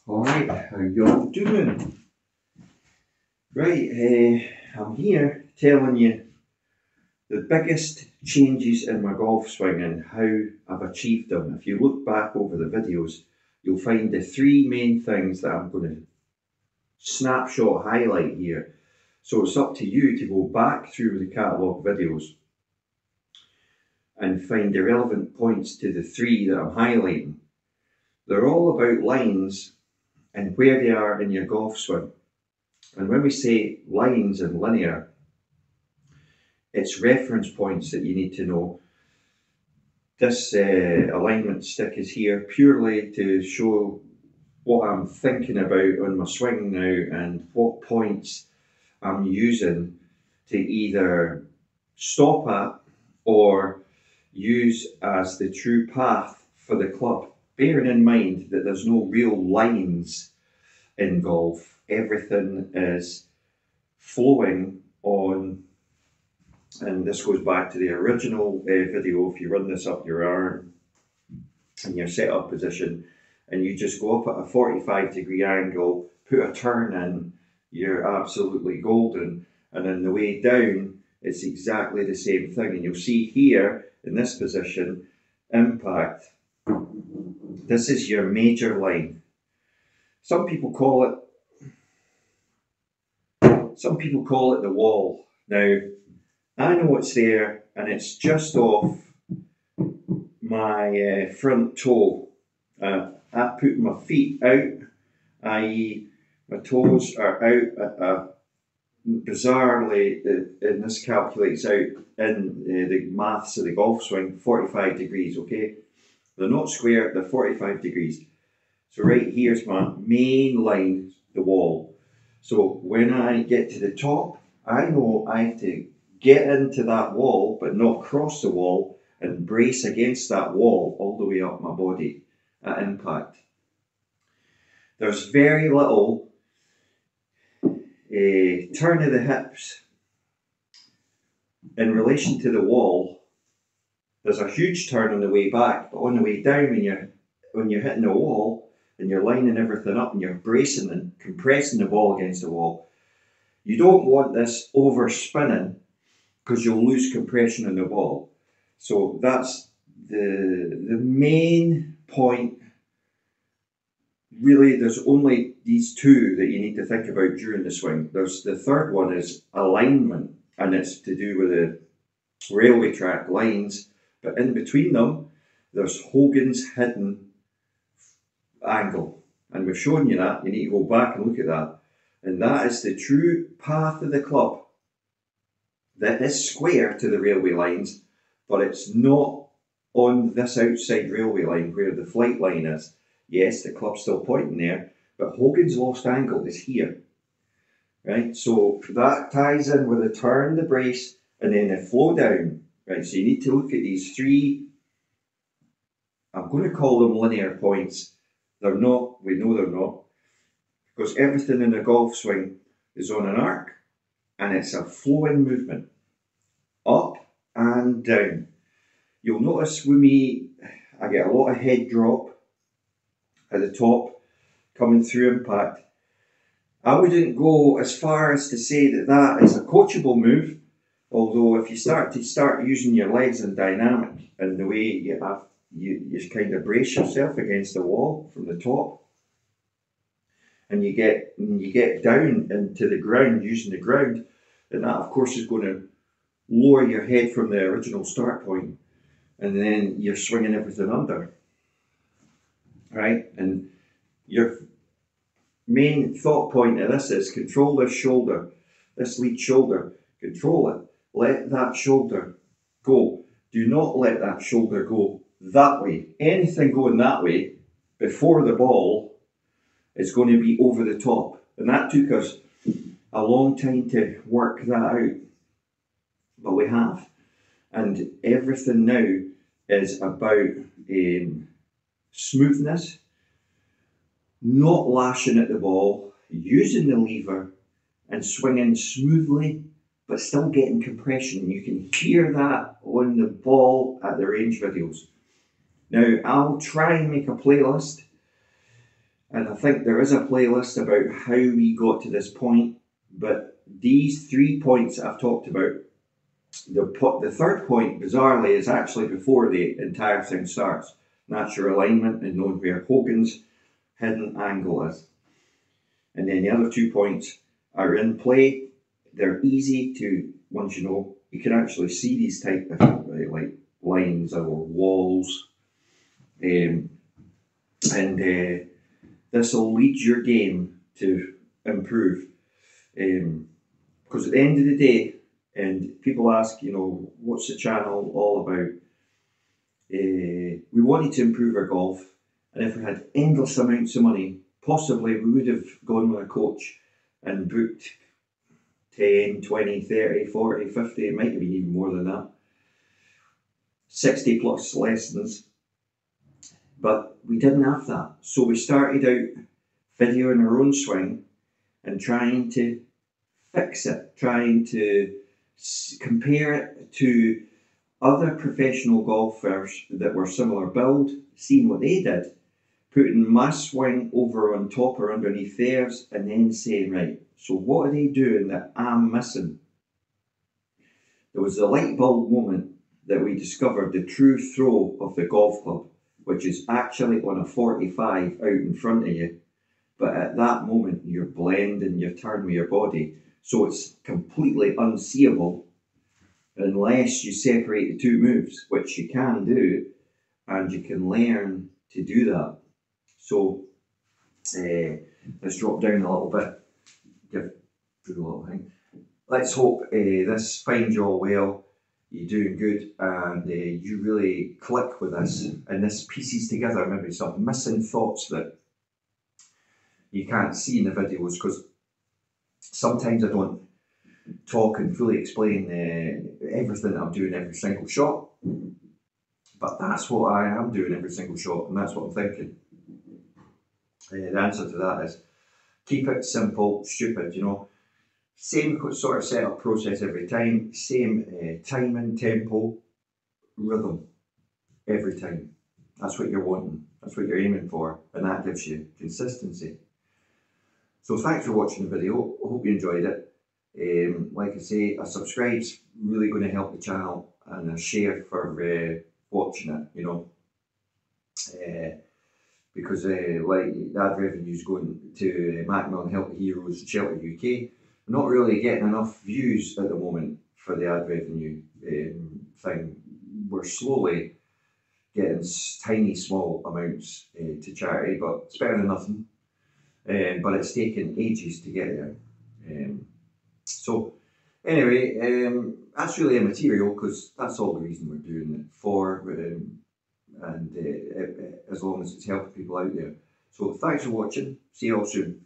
Alright, how y'all doing? Right, I'm here telling you the biggest changes in my golf swing and how I've achieved them. If you look back over the videos, you'll find the three main things that I'm going to snapshot highlight here. So it's up to you to go back through the catalogue videos and find the relevant points to the three that I'm highlighting. They're all about lines and where they are in your golf swing. And when we say lines and linear, it's reference points that you need to know. This alignment stick is here purely to show what I'm thinking about on my swing now and what points I'm using to either stop at or use as the true path for the club. Bearing in mind that there's no real lines in golf, everything is flowing on, and this goes back to the original video. If you run this up your arm in your setup position and you just go up at a 45-degree angle, put a turn in, you're absolutely golden. And then the way down, it's exactly the same thing. And you'll see here in this position, impact. This is your major line. Some people call it the wall. Now, I know it's there and it's just off my front toe. I put my feet out, i.e. my toes are out at a, bizarrely, and this calculates out in the maths of the golf swing, 45 degrees, okay? They're not square, they're 45 degrees. So right here's my main line, the wall. So when I get to the top, I know I have to get into that wall, but not cross the wall, and brace against that wall all the way up my body at impact. There's very little turn of the hips in relation to the wall. There's a huge turn on the way back, but on the way down, when you're hitting the wall and you're lining everything up and you're bracing and compressing the ball against the wall, you don't want this over spinning because you'll lose compression on the ball. So that's the main point. Really, there's only these two that you need to think about during the swing. There's the third one is alignment, and it's to do with the railway track lines, but in between them, there's Hogan's hidden angle. And we've shown you that. You need to go back and look at that. And that is the true path of the club that is square to the railway lines, but it's not on this outside railway line where the flight line is. Yes, the club's still pointing there, but Hogan's lost angle is here. Right, so that ties in with the turn, the brace, and then the flow down. Right, so you need to look at these three, I'm going to call them linear points. They're not, we know they're not, because everything in a golf swing is on an arc, and it's a flowing movement, up and down. You'll notice with me, I get a lot of head drop at the top coming through impact. I wouldn't go as far as to say that that is a coachable move, although if you start using your legs in dynamic and the way you have, you kind of brace yourself against the wall from the top, and you get down into the ground using the ground, then that of course is going to lower your head from the original start point, and then you're swinging everything under, right? And your main thought point of this is control this shoulder, this lead shoulder, control it, let that shoulder go. Do not let that shoulder go that way. Anything going that way before the ball is going to be over the top. And that took us a long time to work that out, but we have. And everything now is about smoothness, not lashing at the ball, using the lever and swinging smoothly, but still getting compression. You can hear that on the ball at the range videos. Now, I'll try and make a playlist And I think there is a playlist about how we got to this point, but these 3 points that I've talked about, the third point, bizarrely, is actually before the entire thing starts. Natural alignment and knowing where Hogan's hidden angle is. And then the other 2 points are in play. They're easy to, once you know, you can actually see these type of like lines or walls. And this will lead your game to improve. Because at the end of the day, and people ask, what's the channel all about? We wanted to improve our golf, and if we had endless amounts of money, possibly we would have gone with a coach and booked 10, 20, 30, 40, 50, it might have been even more than that, 60 plus lessons. But we didn't have that. So we started out videoing our own swing and trying to fix it, trying to compare it to other professional golfers that were similar build, seeing what they did, putting my swing over on top or underneath theirs, and then saying, right, so what are they doing that I'm missing? There was a light bulb moment that we discovered the true throw of the golf club, which is actually on a 45 out in front of you. But at that moment, you're blending your turn with your body. So it's completely unseeable unless you separate the two moves, which you can do, and you can learn to do that. So let's drop down a little bit, give through a little thing. Let's hope this finds you all well, you're doing good, and you really click with this, and this pieces together maybe some missing thoughts that you can't see in the videos, because sometimes I don't talk and fully explain everything that I'm doing every single shot, but that's what I am doing every single shot, and that's what I'm thinking. The answer to that is keep it simple, stupid, same sort of setup process every time, same timing, tempo, rhythm every time. That's what you're wanting, that's what you're aiming for, and that gives you consistency. So thanks for watching the video, I hope you enjoyed it. Like I say, a subscribe's really going to help the channel, and a share for watching it, because like the ad revenue is going to Macmillan Healthy Heroes and Shelter UK. We're not really getting enough views at the moment for the ad revenue thing. We're slowly getting tiny small amounts to charity, but it's better than nothing. But it's taken ages to get there. So anyway, that's really immaterial, because that's all the reason we're doing it for, and as long as it's helping people out there. So thanks for watching, see you all soon.